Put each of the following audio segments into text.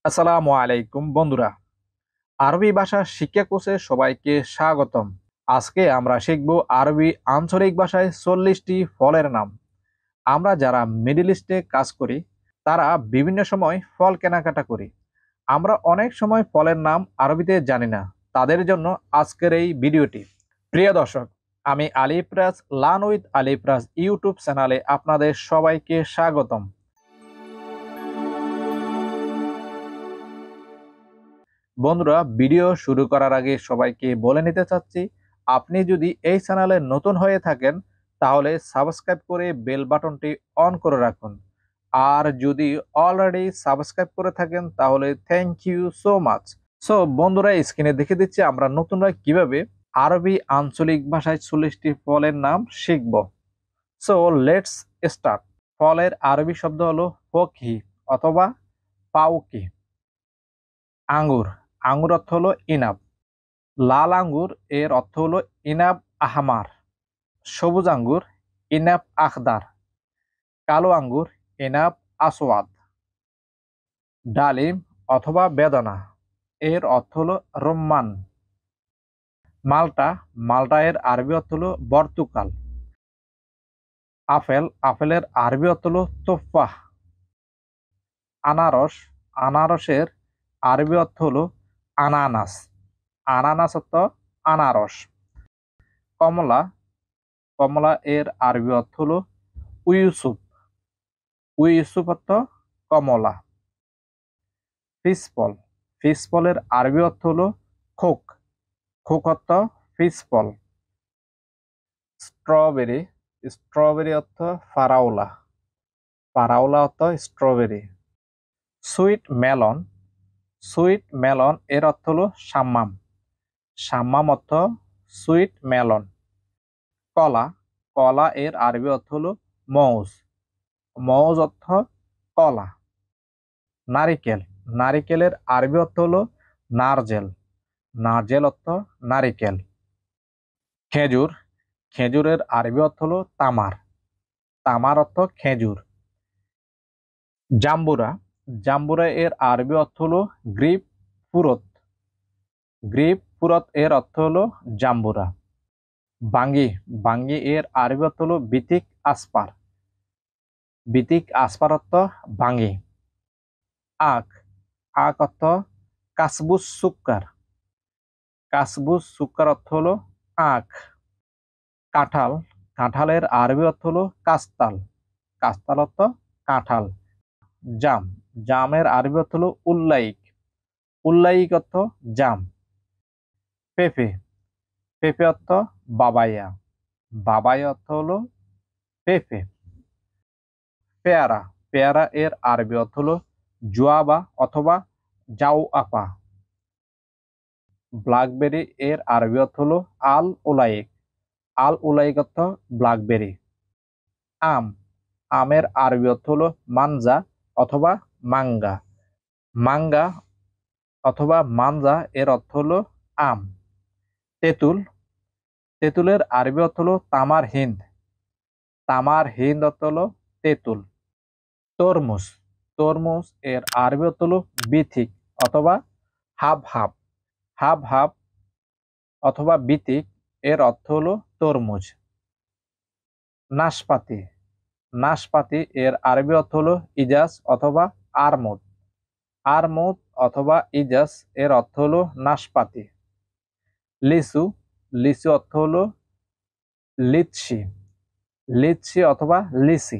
আসসালামু আলাইকুম বন্ধুরা। আরবি ভাষা শিক্ষা কোর্সে সবাইকে স্বাগতম। আজকে আমরা শিখব আরবি আঞ্চলিক ভাষায় 40টি ফলের নাম। আমরা যারা মিডল ইস্টে কাজ করি তারা বিভিন্ন সময় ফল কেনাকাটা করি। আমরা অনেক সময় ফলের নাম আরবিতে জানি না। তাদের জন্য আজকের এই ভিডিওটি। প্রিয় দর্শক, আমি আলিফ রাজ learn with Alif Raj YouTube চ্যানেলে আপনাদের সবাইকে স্বাগতম। বন্ধুরা, ভিডিও শুরু করার আগে সবাইকে বলে নিতে চাচ্ছি, আপনি যদি এই চ্যানেলে নতুন হয়ে থাকেন তাহলে সাবস্ক্রাইব করে বেল বাটনটি অন করে রাখুন। আর যদি অলরেডি সাবস্ক্রাইব করে থাকেন তাহলে thank you so much. So বন্ধুরা, স্ক্রিনে দেখে দিচ্ছি আমরা নতুনরা কিভাবে আরবি আঞ্চলিক ভাষায় 40টি ফলের নাম শিখব। So let's start. ফলের আরবি শব্দ হলো ফকি অথবা পাউকি। আঙ্গুর, আঙ্গুর অর্থ হলো ইনাব। লাল আঙ্গুর এর অর্থ হলো ইনাব আহমার। সবুজ আঙ্গুর ইনাব আখদার। কালো আঙ্গুর ইনাব আসওয়াদ। ডালিম অথবা বেদানা এর অর্থ হলো রম্মান। মালটা, মালটা এর আরবি অর্থ হলো বর্তুকাল। আপেল, আপেলের আরবি অর্থ হলো তোফাহ। আনারস, আনারসের আরবি অর্থ হলো আনানাস। আনানাস অর্থ আনারস। কমলা, কমলা এর আরবি অর্থ হলো ইউসুফ। ইউসুফ অর্থ কমলা। ফিশ ফল, ফিশ ফলের আরবি অর্থ হলো খোক। খোক অর্থ ফিশ ফল। স্ট্রবেরি, স্ট্রবেরি অর্থ ফারাওলা। ফারাওলা অর্থ strawberry. Sweet melon, sweet melon এর অর্থ হলো সাম্মাম। সাম্মাম অর্থ সুইট মেলন। কলা, কলা এর আরবি অর্থ হলো মৌজ। মৌজ অর্থ কলা। নারিকেল, নারিকেলের আরবি অর্থ হলো নারজেল। নারজেল অর্থ নারিকেল। খেজুর, খেজুরের আরবি অর্থ হলো তামার। তামার অর্থ খেজুর। জাম্বুরা, জাম্বুরা এর আরবি অর্থ হলো গ্রিপ ফুরত। গ্রিপ ফুরত এর অর্থ হলো জাম্বুরা। বাঙ্গি, বাঙ্গি এর আরবি অর্থ হলো বিতিক আসপার। বিতিক আসপার অর্থ বাঙ্গি। আখ, আখ অর্থ কাসবুস সুক্কার। কাসবুস সুক্কার অর্থ হলো আখ। কাঁঠাল, কাঁঠালের আরবি অর্থ হলো কাস্তাল। কাস্তাল অর্থ কাঁঠাল। জাম, জামের আরবি অর্থ হলো উল্লাইক। উল্লাইক অর্থ জাম। পেঁপে, পেঁপে অর্থ বাবাইয়া। বাবাইয়া অর্থ হলো পেঁপে। পেয়ারা, পেয়ারা এর আরবি অর্থ হলো জুয়াবা অথবা জাউ আপা। ব্ল্যাকবেরি এর আরবি অর্থ হলো আল উলাইক। আল উলাইক অর্থ ব্ল্যাকবেরি। আম, আমের আরবি অর্থ হলো মানজা অথবা মাঙ্গা। মাঙ্গা অথবা মানজা এর অর্থ হলো আম। তেঁতুল, তেঁতুলের আরবি অর্থ হলো তামার হিন্দ। তামার হিন্দ অর্থ হলো তেঁতুল। তরমুজ, তরমুজ এর আরবি অর্থ হলো বিথিক অথবা হাব হাব। হাব হাব অথবা বিথিক এর অর্থ হলো তরমুজ। নাশপাতি, নাশপাতি এর আরবি অর্থ হলো ইজাজ অথবা আরমুদ। আরমুদ অথবা ইজাজ এর অর্থ হলো নাশপাতি। লিচু, লিচু অর্থ হলো লিচি। লিচি অথবা লিচি।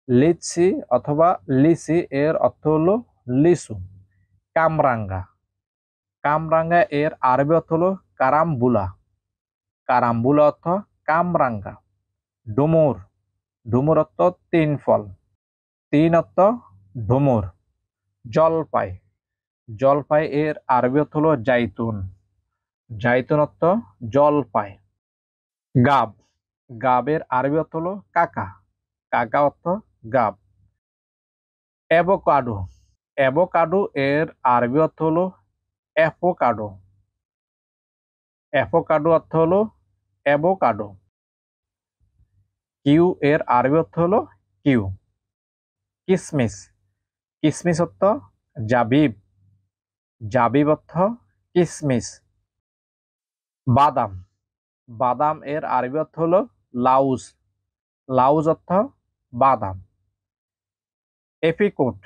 লিচি অথবা লিচি এর অর্থ হলো লিচু। কামরাঙ্গা, কামরাঙ্গা এর আরবি অর্থ হলো কারাম্বুলা। কারাম্বুলা অর্থ কামরাঙ্গা। ডুমুর, ডুমুর অর্থ তিন ফল। তিন অর্থ ডুমুর। জলপাই, জলপাই এর আরবি অর্থ হলো জাইতুন। জাইতুন অর্থ জলপাই। গাব, গাবের আরবি অর্থ হলো কাকা। কাকা অর্থ গাব। অ্যাভোকাডো, অ্যাভোকাডো এর আরবি অর্থ হলো অ্যাভোকাডো। অ্যাভোকাডো অর্থ হলো অ্যাভোকাডো। কিউ এর আরবি অর্থ হলো কিউ। কিসমিস, কিসমিস অর্থ জাবিব, জাবিব অর্থ কিসমিস। বাদাম, বাদাম এর আরবি অর্থ হলো লাউজ, লাউজ অর্থ বাদাম। এপিকোট,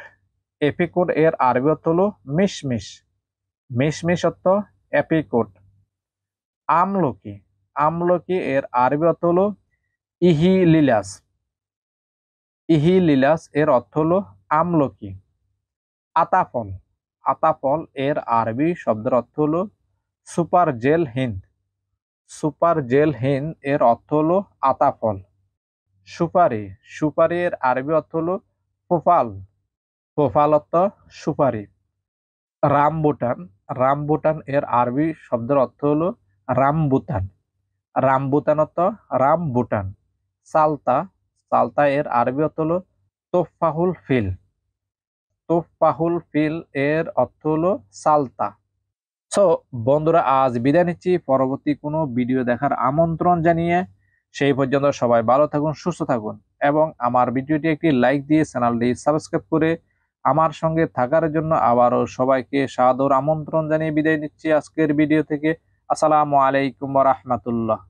এপিকোট এর আরবি অর্থ হলো মিশমিশ, মিশমিশ অর্থ এপিকোট। আমলকি, আমলকি এর আরবি অর্থ হলো ইহিলিলাস, ইহিলিলাস এর অর্থ হলো আমলকি। আতাফল, আতাফল এর আরবি শব্দের অর্থ হলো সুপার জেল হিন্দ, সুপার জেল হিন্দ এর অর্থ হলো আতাফল। সুপারি, সুপারি এর আরবি অর্থ হলো ফোফাল, ফোফাল অর্থ সুপারি। রামবুটান, রামবুটান এর আরবি শব্দের অর্থ হলো রামবুতান, রামবুতান অর্থ রামবুটান। সালতা, সালতা এর আরবি অর্থ হলো তোফাহুল ফিল, তোফাহুল ফিল এর অর্থ হলো সালতা। সো বন্ধুরা, আজ বিদায় নিচ্ছি, পরবর্তী কোনো ভিডিও দেখার আমন্ত্রণ জানিয়ে সেই পর্যন্ত সবাই ভালো থাকুন, সুস্থ থাকুন এবং আমার ভিডিওটি একটি লাইক দিয়ে চ্যানেলটি সাবস্ক্রাইব করে আমার সঙ্গে থাকার জন্য আবারও সবাইকে সাদর আমন্ত্রণ জানিয়ে বিদায় নিচ্ছি আজকের ভিডিও থেকে। আসসালামু আলাইকুম ওয়া রাহমাতুল্লাহ।